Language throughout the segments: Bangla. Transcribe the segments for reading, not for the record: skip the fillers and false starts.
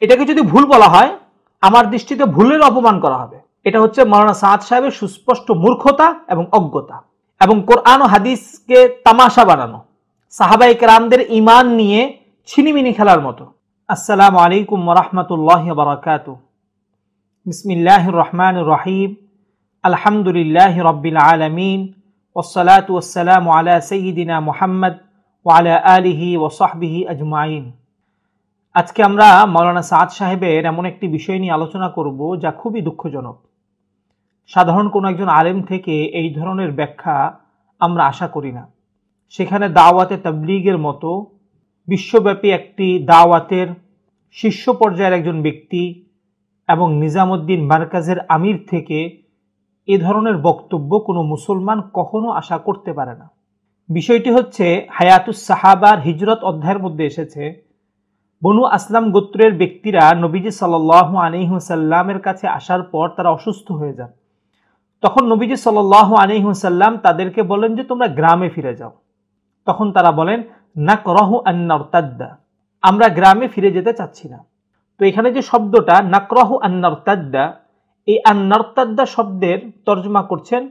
এটাকে যদি ভুল বলা হয়, আমার দৃষ্টিতে ভুলের অপমান করা হবে। এটা হচ্ছে মাওলানা সাদ সাহেবের সুস্পষ্ট মূর্খতা এবং অজ্ঞতা, এবং কোরআন ও হাদিসকে তামাশা বানানো, সাহাবায়ে কেরামদের ঈমান নিয়ে ছিনিমিনি খেলার মতো। আসসালামু আলাইকুম ওয়া রাহমাতুল্লাহি ওয়া বারাকাতুহু। বিসমিল্লাহির রহমানির রহিম। আলহামদুলিল্লাহি রাব্বিল আলামিন, ওয়াসসালাতু ওয়াসসালামু আলা সাইয়্যিদিনা মুহাম্মদ ওয়া আলা আলিহি ওয়া সাহবিহি আজমাইন। আজকে আমরা মাওলানা সাদ সাহেবের এমন একটি বিষয় নিয়ে আলোচনা করব যা খুবই দুঃখজনক। সাধারণ কোনো একজন আলেম থেকে এই ধরনের ব্যাখ্যা আমরা আশা করি না। সেখানে দাওয়াতে তাবলীগের মতো বিশ্বব্যাপী একটি দাওয়াতের শীর্ষ পর্যায়ের একজন ব্যক্তি এবং নিজামুদ্দিন মারকাজের আমির থেকে এ ধরনের বক্তব্য কোনো মুসলমান কখনো আশা করতে পারে না। বিষয়টি হচ্ছে হায়াতুস সাহাবার হিজরত অধ্যায়ের মধ্যে এসেছে। বনু আসলাম গোত্রের ব্যক্তিরা নবীজি সাল্লাল্লাহু আলাইহি ওয়াসাল্লামের কাছে আসার পর তারা অসুস্থ হয়ে যান। তখন নবীজি সাল্লাল্লাহু আলাইহি ওয়াসাল্লাম তাদেরকে বলেন যে তোমরা গ্রামে ফিরে যাও। তখন তারা বলেন নাকরাহু আন নারতাদ্দা, আমরা গ্রামে ফিরে যেতে চাচ্ছি না। তো এখানে যে শব্দটা নাকরাহু আন নারতাদ্দা, এই আন নারতাদ্দা শব্দের তর্জমা করছেন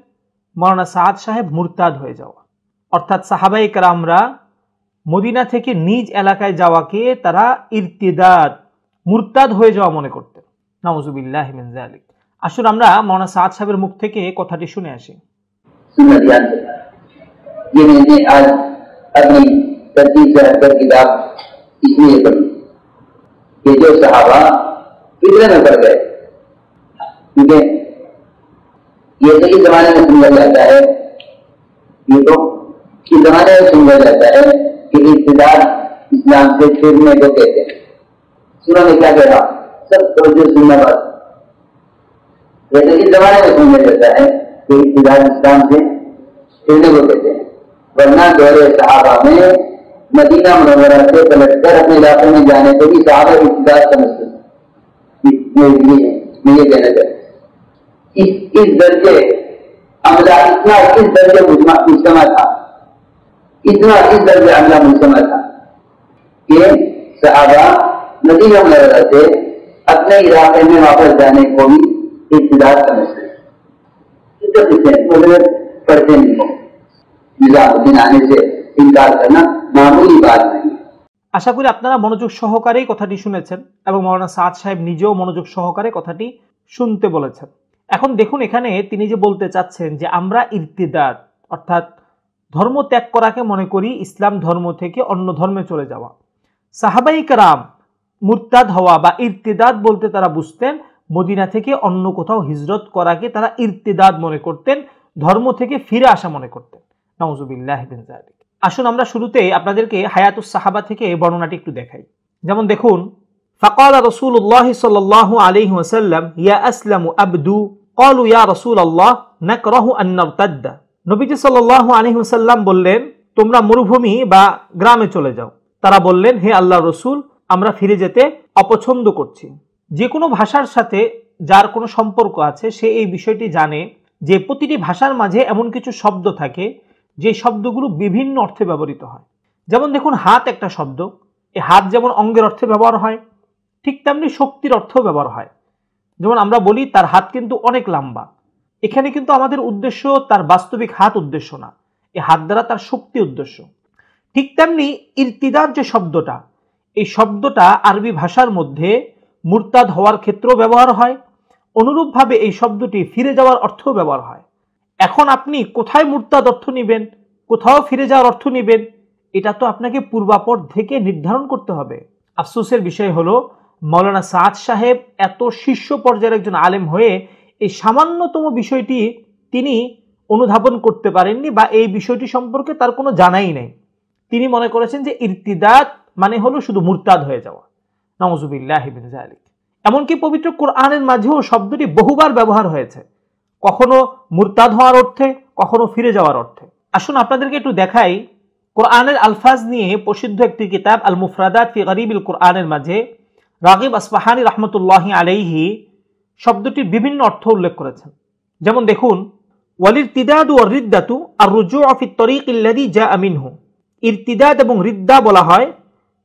মাওলানা সাদ সাহেব মুরতাদ হয়ে যাওয়া, অর্থাৎ সাহাবায়ে কেরামরা মদিনা থেকে নিজ এলাকায় যাওয়াকে তারা ইরতিদাদ, মুরতাদ হয়ে যাওয়া মনে করতেন। নাউযুবিল্লাহি মিন যালিক। আসুন আমরা মাওলানা সাদ সাহেবের মুখ থেকে কথাটি শুনে আসি। ये मैंने आज अपनी तरतीब से हटकर किताब इसलिए पढ़ी कि जो सहाबा फितरे में पड़ गए, क्योंकि ये तो इस जमाने में समझा जाता है, ये तो इस जमाने में समझा जाता है कि इब्तिदाअ इस्लाम से फिरने को कहते हैं। सुना में क्या कह रहा, सब तो जो सुनना बात, जैसे इस जमाने में समझा जाता है कि इब्तिदाअ इस्लाम से फिरने को कहते हैं, वरना दौरे सहाबा में मदीना मुनव्वरा से पलटकर अपने इलाके में जाने को भी सहाबा इब्तिदाअ समझते हैं। मैं ये कहना चाहता हूँ इस दर्जे अमला, इतना इस दर्जे मुजतमा था, इतना इस दर्जे अमला मुजतमा था कि सहाबा मदीना मुनव्वरा से अपने इलाके में वापस जाने को भी इब्तिदाअ समझते हैं। पढ़ते नहीं हो, निजामुद्दीन आने से इनकार करना मामूली बात नहीं। আশা করি আপনারা মনোযোগ সহকারে কথাটি শুনেছেন এবং মাওলানা সাদ সাহেব নিজেও মনোযোগ সহকারে কথাটি শুনতে বলেছেন। এখন দেখুন, এখানে তিনি যে বলতে চাচ্ছেন যে আমরা ইরতিদাদ অর্থাৎ ধর্ম ত্যাগ করাকে মনে করি ইসলাম ধর্ম থেকে অন্য ধর্মে চলে যাওয়া। সাহাবায়ে কেরাম মুরতাদ হওয়া বা ইরতিদাদ বলতে তারা বুঝতেন মদিনা থেকে অন্য কোথাও হিজরত করাকে তারা ইরতিদাদ মনে করতেন, ধর্ম থেকে ফিরে আসা মনে করতেন। নাউযুবিল্লাহি মিন যালিক। আসুন আমরা শুরুতে আপনাদেরকে হায়াতুস সাহাবা থেকে বর্ণনাটি একটু দেখাই। যেমন দেখুন, ফাকালা রাসূলুল্লাহ সাল্লাল্লাহু আলাইহি ওয়াসাল্লাম ইয়া আসলামু আবদু ক্বালু ইয়া রাসূলুল্লাহ নাকরাহু আন নারতাদ্দা। নবীজি সাল্লাল্লাহু আলাইহি ওয়াসাল্লাম বললেন তোমরা মরুভূমি বা গ্রামে চলে যাও। তারা বললেন হে আল্লাহর রাসূল, আমরা ফিরে যেতে অপছন্দ করছি। যে কোনো ভাষার সাথে যার কোনো সম্পর্ক আছে সে এই বিষয়টি জানে যে প্রতিটি ভাষার মাঝে এমন কিছু শব্দ থাকে যে শব্দগুলো বিভিন্ন অর্থে ব্যবহৃত হয়। যেমন দেখুন, হাত একটা শব্দ, এই হাত যেমন অঙ্গের অর্থে ব্যবহার হয়, ঠিক তেমনি শক্তির অর্থেও ব্যবহার হয়। যেমন আমরা বলি তার হাত কিন্তু অনেক লম্বা, এখানে কিন্তু আমাদের উদ্দেশ্য তার বাস্তবিক হাত উদ্দেশ্য না, এই হাত দ্বারা তার শক্তি উদ্দেশ্য। ঠিক তেমনি ইরতিদাদ যে শব্দটা, এই শব্দটা আরবি ভাষার মধ্যে মুরতাদ হওয়ার ক্ষেত্রেও ব্যবহার হয়, অনুরূপভাবে এই শব্দটি ফিরে যাওয়ার অর্থেও ব্যবহার হয়। এখন আপনি কোথায় মুরতাদ অর্থ নেবেন, কোথাও ফিরে যাওয়ার অর্থ নেবেন, এটা তো আপনাকে পূর্বাপর থেকে নির্ধারণ করতে হবে। আফসোসের বিষয় হলো মাওলানা সাদ সাহেব এত শীর্ষ পর্যায়ের একজন আলেম হয়ে এই সামান্যতম বিষয়টি তিনি অনুধাবন করতে পারেননি বা এই বিষয়টি সম্পর্কে তার কোনো জানাই নেই। তিনি মনে করেছেন যে ইরতিদাদ মানে হলো শুধু মুরতাদ হয়ে যাওয়া। নাউযুবিল্লাহি মিন যালিক। এমনকি পবিত্র কোরআনের মাঝেও শব্দটি বহুবার ব্যবহার হয়েছে, কখনো মুরতাদ হওয়ার অর্থে, কখনো ফিরে যাওয়ার অর্থে। আসুন আপনাদেরকে একটু দেখাই, কোরআনের আলফাজ নিয়ে প্রসিদ্ধ একটি কিতাব আল মুফরাদাত ফি গরিবিল কোরআনের মাঝে রাগিব আসফাহানি রাহমাতুল্লাহি আলাইহি শব্দটির বিভিন্ন অর্থ উল্লেখ করেছেন। যেমন দেখুন, ওয়ালিরতিদাদু ওয়ার রিদ্দাতু আর রুজুউ ফি তরিকিল্লাযী জাআ মিনহু। ইরতিদাদ এবং রিদ্দা বলা হয়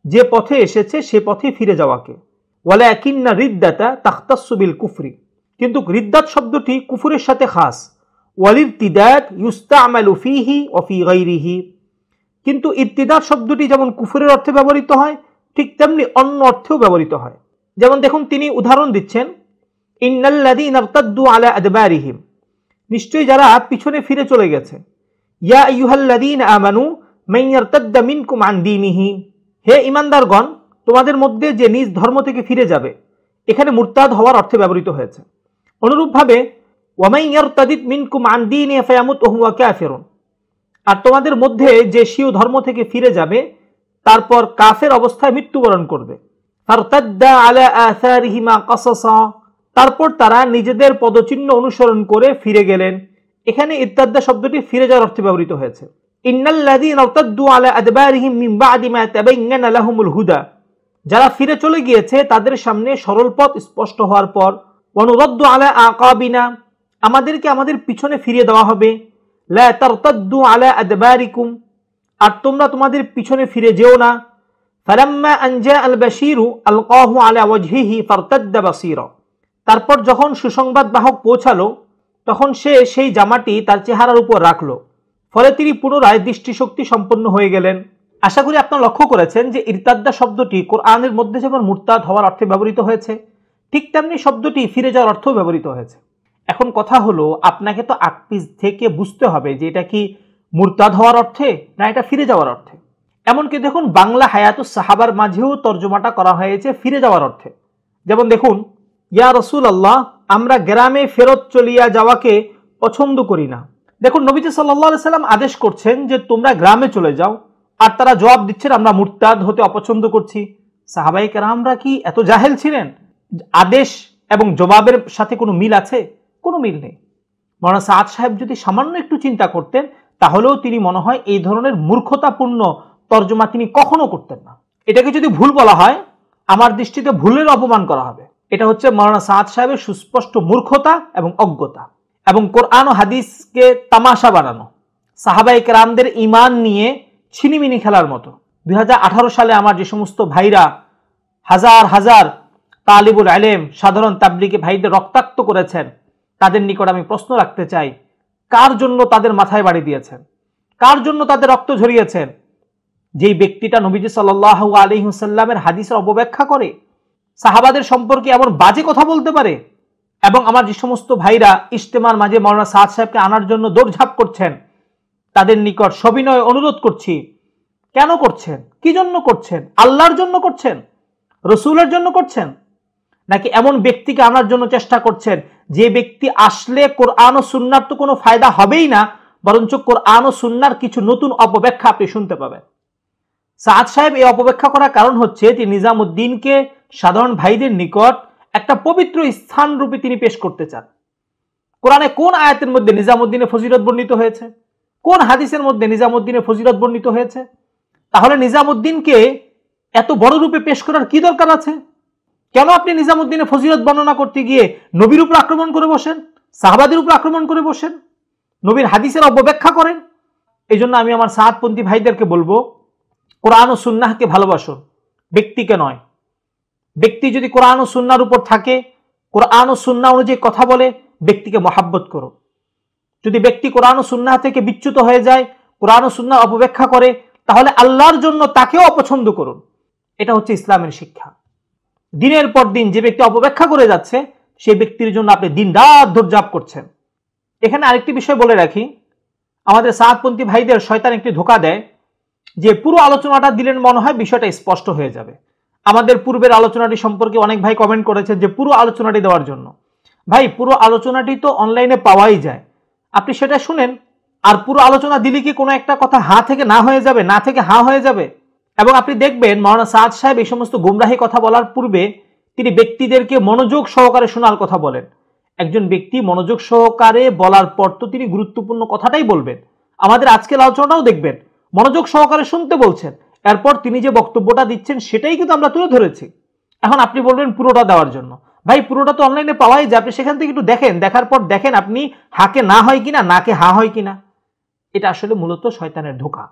যে পথে এসেছে সে পথে ফিরে যাওয়াকে। ওয়ালাকিন্না রিদ্দাতা তাখতাসসু বিল কুফরি, কিন্তু রিদ্দাত শব্দটি কুফরের সাথে খাস। ওয়ালিরতিদাদ ইউস্তামালু ফীহি ওয়া ফী গায়রিহি, কিন্তু ইরতিদাদ শব্দটি যেমন কুফরের অর্থে ব্যবহৃত হয় ঠিক তেমনি অন্য অর্থেও ব্যবহৃত হয়। যেমন দেখুন তিনি উদাহরণ দিচ্ছেন, ইন্নাল্লাযীনা ইরতাদ্দু আলা আদবারিহিম, নিশ্চয়ই যারা পিছনে ফিরে চলে গেছে। ইয়া আইয়ুহাল্লাযীনা আমানু মান ইয়ারতাদ্দা মিনকুম আন দীনিহি, হে ঈমানদারগণ তোমাদের মধ্যে যে নিজ ধর্ম থেকে ফিরে যাবে, এখানে মুরতাদ হওয়ার অর্থে ব্যবহৃত হয়েছে। অনুরূপভাবে ওয়ামান ইয়ারতাদিদ মিনকুম আন দীনিহি ফায়ামুত ওয়া হুয়া কাফিরুন, আর তোমাদের মধ্যে যে স্বীয় ধর্ম থেকে ফিরে যাবে তারপর কাফের অবস্থায় মৃত্যুবরণ করবে। ফারতাদ্দা আলা আসারিহিমা কাসাসা, তারপর তারা নিজেদের পদচিহ্ন অনুসরণ করে ফিরে গেলেন। এখানে ইরতাদ্দা শব্দটি ফিরে যাওয়ার অর্থে ব্যবহৃত হয়েছে। ইন্নাল্লাযীনা ইরতাদ্দু আলা আদবারিহিম মিন বা'দি মা তাবায়্যানা লাহুমুল হুদা, যারা ফিরে চলে গিয়েছে তাদের সামনে সরল পথ স্পষ্ট হওয়ার পর। ওয়া নুরাদ্দু আলা আকাবিনা, আমাদেরকে আমাদের পিছনে ফিরিয়ে দেওয়া হবে। লা তারতাদ্দু আলা আদবারিকুম, আর তোমরা তোমাদের পিছনে ফিরে যেও না। ফালাম্মা আনজা আল বাশীরু আলকাহু আলা ওয়াজহিহি ফারতাদ্দা বাসীরা, তারপর যখন সুসংবাদ বাহক পৌঁছালো তখন সে সেই জামাটি তার চেহারার উপর রাখলো, ফলে তিনি পুনরায় দৃষ্টিশক্তি সম্পন্ন হয়ে গেলেন। আশা করি আপনারা লক্ষ্য করেছেন যে ইরতাদ্দা শব্দটি কোরআনের মধ্যে যেমন মুরতাদ হওয়ার অর্থে ব্যবহৃত হয়েছে ঠিক তেমনি শব্দটি ফিরে যাওয়ার অর্থেও ব্যবহৃত হয়েছে। এখন কথা হলো, আপনাকে তো আকপিস থেকে বুঝতে হবে যে এটা কি মুরতাদ হওয়ার অর্থে না এটা ফিরে যাওয়ার অর্থে। এমনকি দেখুন বাংলা হায়াতুস সাহাবার মাঝেও তর্জমাটা করা হয়েছে ফিরে যাওয়ার অর্থে। যেমন দেখুন, ইয়া রাসূলুল্লাহ, আমরা গ্রামে ফেরত চলিয়া যাওয়াকে পছন্দ করি না। দেখুন নবীজি সাল্লাল্লাহু আলাইহি সাল্লাম আদেশ করছেন যে তোমরা গ্রামে চলে যাও, আর তারা জবাব দিচ্ছেন আমরা মুরতাদ হতে অপছন্দ করছি। সাহাবায়ে কেরামরা কি এত জাহেল ছিলেন? আদেশ এবং জবাবের সাথে কোনো মিল আছে? কোনো মিল নেই। মাওলানা সাদ সাহেব যদি সামান্য একটু চিন্তা করতেন তাহলেও তিনি মনে হয় এই ধরনের মূর্খতাপূর্ণ তর্জমা তিনি কখনো করতেন না। এটাকে যদি ভুল বলা হয় আমার দৃষ্টিতে ভুলের অপমান করা হবে। এটা হচ্ছে মাওলানা সাদ সাহেবের সুস্পষ্ট মূর্খতা এবং অজ্ঞতা, এবং কোরআন ও হাদিসকে তামাশা বানানো, সাহাবায়ে কেরামদের ঈমান নিয়ে ছিনিমিনি খেলার মতো। 2018 সালে আমার যে সমস্ত ভাইরা হাজার হাজার তালিবুল ইলম সাধারণ তাবলিগি ভাইদের রক্তাক্ত করেছেন, তাদের নিকট আমি প্রশ্ন রাখতে চাই, কার জন্য তাদের মাথায় বাড়ি দিয়েছেন? কার জন্য তাদের রক্ত ঝরিয়েছেন? যেই ব্যক্তিটা নবীজি সাল্লাল্লাহু আলাইহি ওয়াসাল্লামের হাদিসের অপব্যাখ্যা করে, সাহাবাদের সম্পর্কে এমন বাজে কথা বলতে পারে, এবং আমার যে সমস্ত ভাইরা ইজতেমার মাঝে মাওলানা সাদ সাহেবকে আনার জন্য দৌড়ঝাঁপ করছেন, তাদের নিকট সবিনয় অনুরোধ করছি, কেন করছেন? কি জন্য করছেন? আল্লাহর জন্য করছেন? রসুলের জন্য করছেন? নাকি এমন ব্যক্তিকে আনার জন্য চেষ্টা করছেন যে ব্যক্তি আসলে কোরআন ও সুন্নাহর তো কোনো ফায়দা হবেই না, বরঞ্চ কোরআন ও সুন্নাহর কিছু নতুন অপব্যাখ্যা আপনি শুনতে পাবেন। সাদ সাহেব এই অপব্যাখ্যা করার কারণ হচ্ছে তিনি নিজামুদ্দিনকে সাধারণ ভাইদের নিকট একটা পবিত্র স্থান রূপে তিনি পেশ করতে চান। কোরআনে কোন আয়াতের মধ্যে নিজামুদ্দিনের ফজিলত বর্ণিত হয়েছে? কোন হাদিসের মধ্যে নিজামুদ্দিনের ফজিলত বর্ণিত হয়েছে? তাহলে নিজামুদ্দিনকে এত বড় রূপে পেশ করার কি দরকার আছে? কেন আপনি নিজামুদ্দিনের ফজিলত বর্ণনা করতে গিয়ে নবীর উপর আক্রমণ করে বসেন, সাহাবাদের উপর আক্রমণ করে বসেন, নবীর হাদিসের অপব্যাখ্যা করেন? এই জন্য আমি আমার সাদপন্থী ভাইদেরকে বলবো, কোরআন ও সুন্নাহকে ভালোবাসুন, ব্যক্তিকে নয়। ব্যক্তি যদি কোরআন ও সুন্নাহর উপর থাকে, কোরআন ও সুন্নাহ অনুযায়ী কথা বলে, ব্যক্তিকে মহাব্বত করো। যদি ব্যক্তি কোরআন ও সুন্নাহ থেকে বিচ্যুত হয়ে যায়, কোরআন ও সুন্নাহ অপব্যাখ্যা করে, তাহলে আল্লাহর জন্য তাকেও অপছন্দ করুন। এটা হচ্ছে ইসলামের শিক্ষা। দিনের পর দিন যে ব্যক্তি অপব্যাখ্যা করে যাচ্ছে সেই ব্যক্তির জন্য আপনি দিন রাত ধৈর্য করছেন। এখানে আরেকটি বিষয় বলে রাখি, আমাদের সাদপন্থী ভাইদের শয়তান একটি ধোঁকা দেয় যে পুরো আলোচনাটা দিলেন মনে হয় বিষয়টা স্পষ্ট হয়ে যাবে। আমাদের পূর্বের আলোচনাটি সম্পর্কে অনেক ভাই কমেন্ট করেছেন যে পুরো আলোচনাটি দেওয়ার জন্য। ভাই, পুরো আলোচনাটি তো অনলাইনে পাওয়াই যায়, আপনি সেটা শুনেন। আর পুরো আলোচনা দিলে কি কোনো একটা কথা হা থেকে না হয়ে যাবে, না থেকে হা হয়ে যাবে? এবং আপনি দেখবেন মাওলানা সাদ সাহেব এই সমস্ত গুমরাহি কথা বলার পূর্বে তিনি ব্যক্তিদেরকে মনোযোগ সহকারে শোনার কথা বলেন। একজন ব্যক্তি মনোযোগ সহকারে বলার পর তো তিনি গুরুত্বপূর্ণ কথাটাই বলবেন। আমাদের আজকের আলোচনাটাও দেখবেন মনোযোগ সহকারে শুনতে বলছেন, এরপর তিনি যে বক্তব্যটা দিচ্ছেন সেটাই কিন্তু আমরা তুলে ধরেছি। এখন আপনি বলবেন পুরোটা দেওয়ার জন্য। ভাই, পুরোটা তো অনলাইনে পাওয়াই যায়, আপনি সেখান থেকে একটু দেখেন, দেখার পর দেখেন আপনি হাকে না হয় কিনা, নাকে হা হয় কিনা। এটা আসলে মূলত শয়তানের ধোঁকা।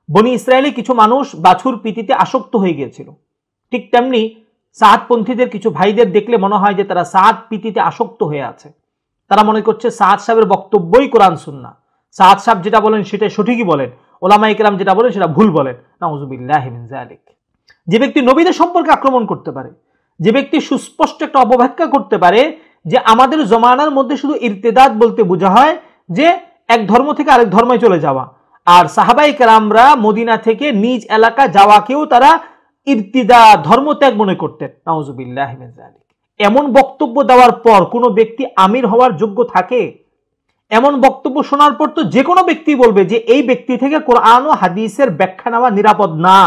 বনি ইসরায়েলি কিছু মানুষ বাছুর পিতিতে আসক্ত হয়ে গিয়েছিল, ঠিক তেমনি সাদপন্থীদের কিছু ভাইদের দেখলে মনে হয় যে তারা সাদ পিতিতে আসক্ত হয়ে আছে। তারা মনে করছে সাদ সাহেবের বক্তব্যই কোরআন সুন্নাহ, সাদ সাহেব যেটা বলেন সেটা সঠিকই বলেন, ওলামায়ে কেরাম যেটা বলেন সেটা ভুল বলেন। নাউযুবিল্লাহি মিন যালিক। যে ব্যক্তি নবীদের সম্পর্কে আক্রমণ করতে পারে, যে ব্যক্তি সুস্পষ্ট একটা অপব্যাখ্যা করতে পারে যে আমাদের জমানার মধ্যে শুধু ইরতিদাদ বলতে বোঝা হয় যে এক ধর্ম থেকে আরেক ধর্মে চলে যাওয়া, আর সাহাবায়ে কেরামরা মদিনা থেকে নিজ এলাকা যাওয়াকেও তারা ইরতিদাদ ধর্মত্যাগ মনে করতেন। নাউযুবিল্লাহি মিন যালিক। এমন বক্তব্য দেওয়ার পর কোনো ব্যক্তি আমির হওয়ার যোগ্য থাকে? এমন বক্তব্য শোনার পর তো যে কোনো ব্যক্তি বলবে যে এই ব্যক্তি থেকে কোরআন ও হাদিসের ব্যাখ্যা নেওয়া নিরাপদ না,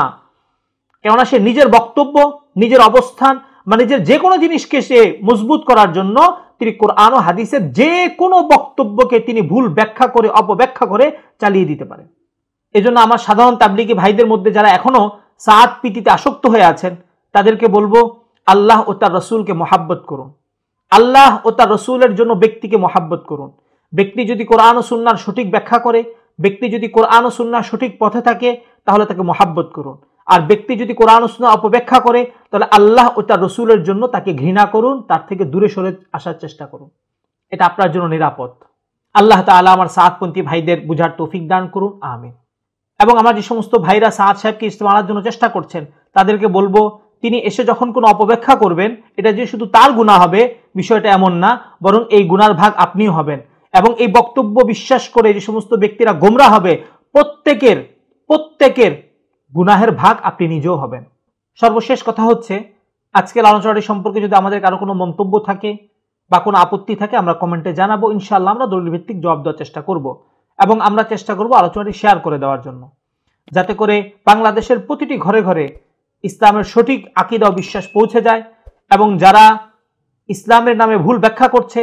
কেননা সে নিজের বক্তব্য, নিজের অবস্থান বা নিজের যে কোনো জিনিসকে সে মজবুত করার জন্য তিনি কোরআন ও হাদিসের যে কোনো বক্তব্যকে তিনি ভুল ব্যাখ্যা করে, অপব্যাখ্যা করে চালিয়ে দিতে পারেন। এজন্য আমার সাধারণ তাবলিগী ভাইদের মধ্যে যারা এখনো সাদ পিতিতে আসক্ত হয়ে আছেন তাদেরকে বলবো, আল্লাহ ও তার রসুলকে মহাব্বত করুন, আল্লাহ ও তার রসুলের জন্য ব্যক্তিকে মহাব্বত করুন। ব্যক্তি যদি কোরআন ও সুন্নাহর সঠিক ব্যাখ্যা করে, ব্যক্তি যদি কোরআন ও সুন্নাহর সঠিক পথে থাকে তাহলে তাকে মহাব্বত করুন। আর ব্যক্তি যদি কোরআন ও সুন্নাহ অপব্যাখ্যা করে তাহলে আল্লাহ ও তার রসুলের জন্য তাকে ঘৃণা করুন, তার থেকে দূরে সরে আসার চেষ্টা করুন। এটা আপনার জন্য নিরাপদ। আল্লাহ তাআলা আমার সাদপন্থী ভাইদের বুঝার তৌফিক দান করুন, আমিন। এবং আমার যে সমস্ত ভাইরা সাদ সাহেবকে ইস্তেমালার জন্য চেষ্টা করছেন তাদেরকে বলবো, তিনি এসে যখন কোনো অপব্যাখ্যা করবেন এটা যে শুধু তার গুনাহ হবে বিষয়টা এমন না, বরং এই গুনার ভাগ আপনিও হবেন। এবং এই বক্তব্য বিশ্বাস করে যে সমস্ত ব্যক্তিরা গোমরাহ হবে প্রত্যেকের গুনাহের ভাগ আপনি নিজেও হবেন। সর্বশেষ কথা হচ্ছে, আজকের আলোচনাটি সম্পর্কে যদি আমাদের কারো কোনো মন্তব্য থাকে বা কোনো আপত্তি থাকে আমরা কমেন্টে জানাবো। ইনশাআল্লাহ আমরা দলিল ভিত্তিক জবাব দেওয়ার চেষ্টা করব এবং আমরা চেষ্টা করব আলোচনাটি শেয়ার করে দেওয়ার জন্য, যাতে করে বাংলাদেশের প্রতিটি ঘরে ঘরে ইসলামের সঠিক আকীদা ও বিশ্বাস পৌঁছে যায় এবং যারা ইসলামের নামে ভুল ব্যাখ্যা করছে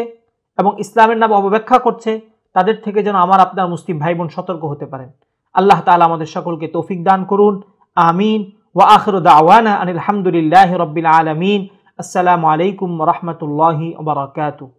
এবং ইসলামের নামে অপব্যাখ্যা করছে তাদের থেকে যেন আমার আপনার মুসলিম ভাই বোন সতর্ক হতে পারেন। আল্লাহ তাআলা আমাদের সকলকে তৌফিক দান করুন, আমিন। ওয়া আখিরু দাওয়ানা আনিল হামদুলিল্লাহি রাব্বিল আলামিন। আসসালামু আলাইকুম ওয়া রাহমাতুল্লাহি ওয়া বারাকাতুহু।